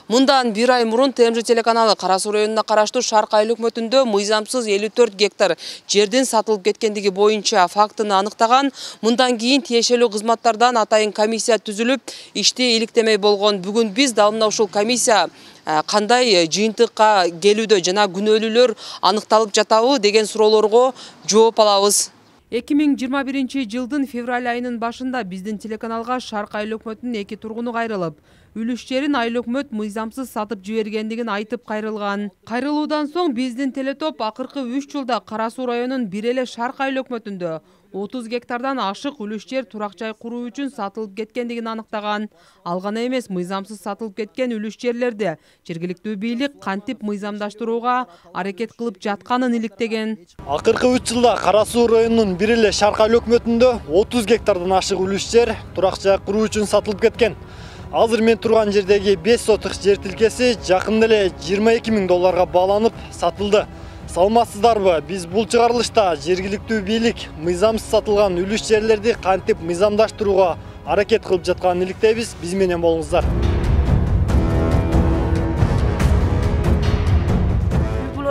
Мындан bir ay мурун ТМЖ телеканалы Кара Суу районуна караштуу Шарк айыл өкмөтүндө мыйзамсыз 54 гектар жердин сатылып кеткендиги боюнча фактыны аныктаган. Мындан кийин тиешелүү кызматтардан атайын комиссия түзүлүп, ишти иликтемей болгон. Бүгүн биз дал мына ушул комиссия кандай жыйынтыкка келүүдө жана күнөөлүүлөр аныкталып жатабы деген суроолорго жооп алабыз. 2021 жылдын февраль айынын башында биздин телеканалга Шарк айыл өкмөтүнүн 2 тургуну кайрылып, үлүш жерин айыл өкмөт мыйзамсыз сатып жибергендигин айтып кайрылган. Кайрылуудан соң биздин телетоп акыркы 3 жылда Кара Суу районунун бир эле Шарк айыл өкмөтүндө 30 гектардан ашык үлүш жер турак жай куруу үчүн сатылып кеткендигин аныктаган. Ал гана эмес, мыйзамсыз сатылып кеткен үлүш жерлерди жергиликтүү бийлик кантип мыйзамдаштырууга аракет кылып жатканын иликтеген. Акыркы 3 жылда Кара Суу районунун бир эле Шарк айыл өкмөтүндө 30 гектардан ашык үлүш жер турак жай куруу үчүн сатылып кеткен. Азыр мен турган жердеги 5 сотық жер тилкеси жакында эле 22 000 долларга бааланып сатылды. Саламатсыздарбы? Биз бул чыгарылышта жергиликтүү бийлик мыйзамсыз сатылган үлүш жерлерди кантип мыйзамдаштырууга аракет кылып жатканын иликтейбиз. Биз менен болуңуздар.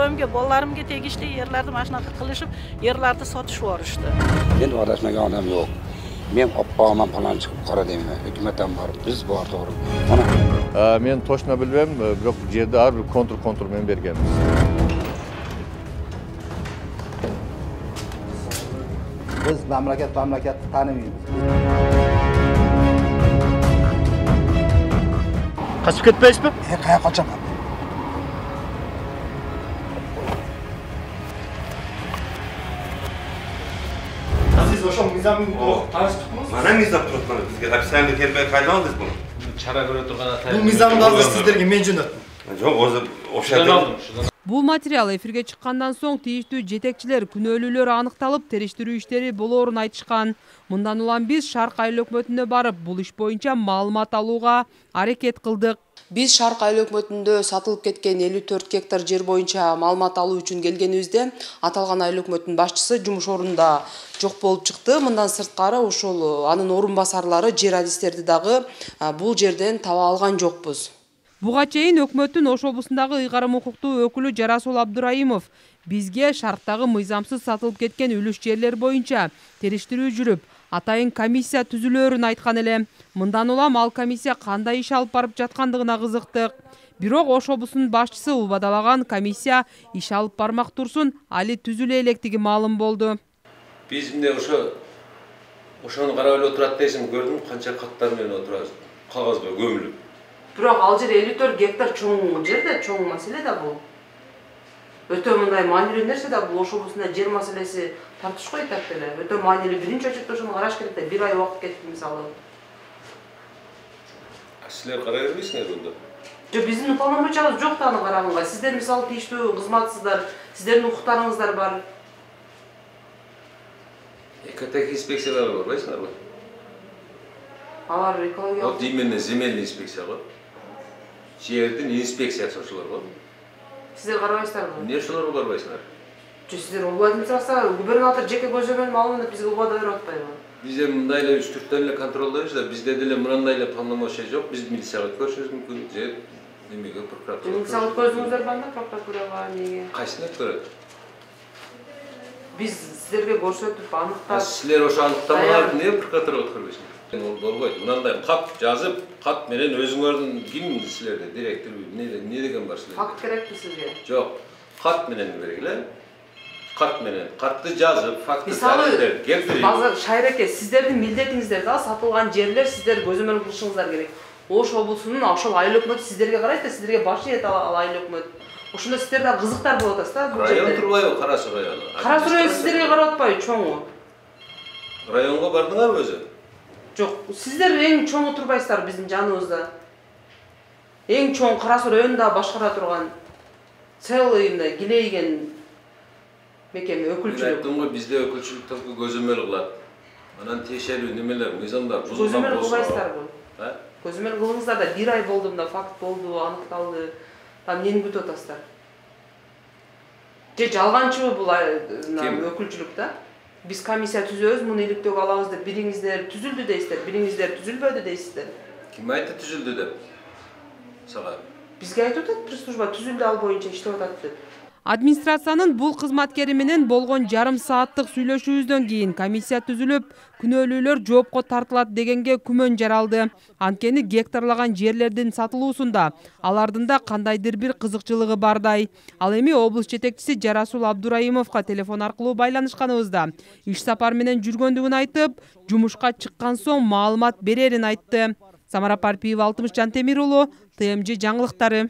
Ömge bollarımga tegishli yerlarni mashina qilishib, yerlarni sotishib yuborishdi. Men adashmagan odam yo'q. Men oppoman falan chiqib qora deyman. Hukumatdan bor, biz bor to'g'ri. Mana men точно bilmem, biroq yerda har bir kontrol men berganmiz. Biz mamlakatni tanimaymiz. Kaçıp ketmeysizmi? Qayoqqa qochaman? Siz oşam mizamı tanıştıkmız? Mana mizam turibman bizga. Hapishanada kelmay qaydan oldingiz buni? Çara ko'ra turgan ata. Bu mizamni hozir sizlarga men jo'natdim. Yo'q, o'zi o'shadan Бул материал эфирге чыккандан соң тийиштүү жетекчилер күнөөлүүлөр аныкталып, териштирүү иштери болоорун айтышкан. Мындан улам биз Шарк айыл өкмөтүнө барып, бул иш боюнча маалымат алууга аракет кылдык. Биз Шарк айыл өкмөтүндө сатылып кеткен 54 гектар жер боюнча маалымат алуу үчүн келгенибизде, аталган айыл өкмөтүнүн башчысы жумуш орунда жок болуп чыкты. Мындан сырткары ошол анын орун басарлары жер адистерди дагы бул жерден таба алган жокпуз. Буга чейин өкмөттүн Ош облусундагы ыйгарым укуктуу өкүлү Жарасул Абдураимов бизге Шарктагы мыйзамсыз сатылып кеткен үлүш жерлер боюнча териштирүү жүрүп, атайын комиссия түзүлөөрүн айткан эле. Мындан улам ал комиссия кандай иш алып барып жаткандыгына кызыктык. Бирок Ош облусунун башчысы убадалаган комиссия иш алып бармак турсун, али түзүлө электиги маалым болду. Биз мындай ошону карап эле отурат десем көрдүм, канча каттар менен отурат, кагазга көмүлүп. Бирок ал жер 54 гектар чоң жер да, чоң маселе да бул. Өтө мындай маанилүү нерсе да бул. Ош облусунда жер маселеси тартыш койт так эле. Өтө маанилүү. Биринчи очередде ошону караш керек да. Bir ay убакыт кетти мисалы. Силер карай бербейсиңер онда? Жок, биздин уполномоченныйыбыз жок да аны караганга. Сиздер мисалы тийиштүү кызматсыздар, сиздердин укуктарыңыздар бар. Экотех инспекцияларга барбайсыңарбы? Алар экология. Вот именно земельный инспекция бар. Жердин инспекциясы ошолор бар. Сиздер карабайсыздарбы? Эмне ошолорго барбайсыңар? Жок, сиздер убада мисалса, губернатор жеке көзөмөл маалымат бизге убада берип атпайбы? Бизде мындай эле үстүрттөн эле контролдойбуз да, бизде деле мындай эле полномочия жок. Биз милицияга өткөрүшүбүз мүмкүн, же немеге прокуратурага. Мисалы өткөрдүңүздөр банда прокуратурага неге? Кайсыны өткөрөт? Биз сиздерге көрсөтүп аныктап. Силер ошо аныктамаларды эмне прокуратурага өткөрбөйсүңөр? Болбойт. Мынандай кат жазып, кат менен өзүңөрдүн ким силерде директор эмне деген бар силерде? Факт керекпи сизге? Жок. Кат менен керек эле. Кат менен. Катты жазып, факты мисалы келтирип. Базар Шайреке, сиздердин милдетиңиздер да сатылган жерлер сиздер көзөмөл кылышыңыздар керек. Ош облусунун ошол айыл өкмөтү сиздерге карайт да, сиздерге башчы эт ал айыл өкмөт. Ошондо сиздер да кызыктар болуп атасыз да бул жерде. Район турбайбы Кара Суу району? Кара Суу району сиздерге карап атпайбы, чоңу? Районго бардыңарбы өзү? Жок, сиздер эң чоңу турбайсыздар биздин жаныбызда. Эң чоң Кара Суу районунда башкара турган целый мындай килейген мекеме өкүлчүлүк. Айттым го, бизде өкүлчүлүк көзөмөл кылат. Анан тиешелүү немелер, мыйзамдар бузулган болсо. Көзөмөл кылбайсыздарбы? Көзөмөл кылыңыздар да, bir ay болду мында факт болду, аныкталды. Там эмнени күтүп атасыздар? Же жалганчыбы бул өкүлчүлүк да? Биз комиссия түзөбүз, муну иликтөөгө алабыз деп бириңиздер түзүлдү дейсиздер, бириңиздер түзүлбөдү дейсиздер. Ким айтты түзүлдү деп? Сага. Бизге айтып атат, пресс-служба түзүлдү, ал боюнча иштеп атат деп. Администрациянын бул кызматкери менен болгон жарым сааттык сүйлөшүүбүздөн кийин комиссия түзүлүп, күнөөлүүлөр жоопко тартылат дегенге күмөн жаралды. Анткени гектарлаган жерлердин сатылуусунда алардын да кандайдыр бир кызыкчылыгы бардай. Ал эми облус жетекчиси Жарасул Абдурайымовго телефон аркылуу байланышканыбызда иш сапар менен жүргөндүгүн айтып, жумушка чыккан соң маалымат берерин айтты. Самара Парпиева, Алтымыш Жантемир уулу, ТМЖ жаңылыктары.